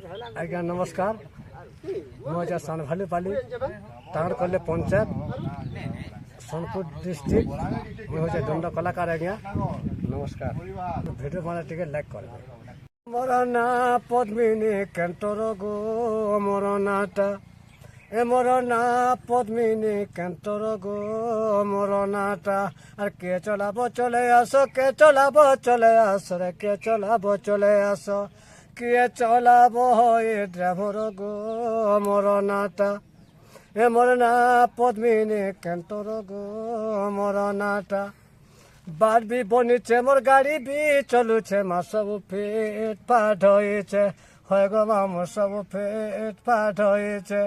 आज्ञा नमस्कार मुझे सानभालीपाली तांगड़कल्ले पंचायत सोनपुर डिस्ट्रिक्ट मुझे दंड कलाकार आज्ञा नमस्कार भिडियो बना टे लाइक कर मोर ना पद्मिनी केन्टर गो मोर नाटा ए मोर ना पद्मिनी केन्टर गो मोर नाटा और के चलाब चले आस के चलाब चले आस रे के चलाब चले आस के चलाब ए ड्राइवर गो मोर नाटा ए मोर ना पद्मिनी केन्टर गो मोर नाटा बाट भी बनीचे मोर गाड़ी भी चलुचे मा सब फेट फाट होइछे হয় গো মা মোর सब फेट फाट होइछे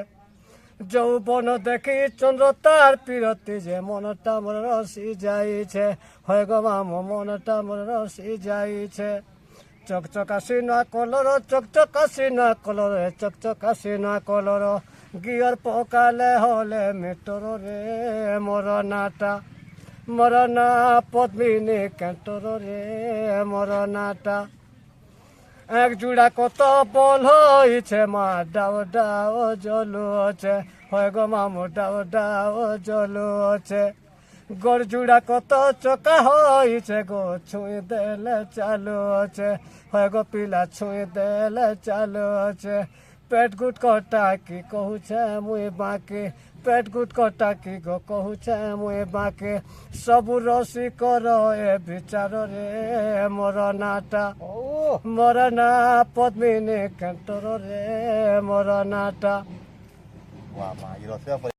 যৌবন দেখি চন্দ্র তার পিরতি যে মনটা মোর রসি যাইছে হয় গো মা মোর মনটা মোর রসি যাইছে চকচকাশি না কলর চকচকাশি না কলর চকচকাশি না কলর গিয়ার পকালে হলে মেটর রে মোর নাটা মোর না পদ্মিনী কেন্টর রে মোর নাটা এক জুড়া কত বল হয়েছে মা ডাও ডাও জলু আছে হয় গো মা মোর ডাও ডাও জলু আছে গড় জুড়া কত চকা হয়েছে গো ছুঁই দেলে চালু আছে হয় গো পিলা ছুঁই দেলে চালু আছে পেট গুট কটা কি কহুছে মুই বাকি পেট গুট কটা কি গো কহুছে মুই বাকি সবু রসি কর এ বিচার রে মোর নাটা মোর না পদ্মিনী কেন্টর রে মোর নাটা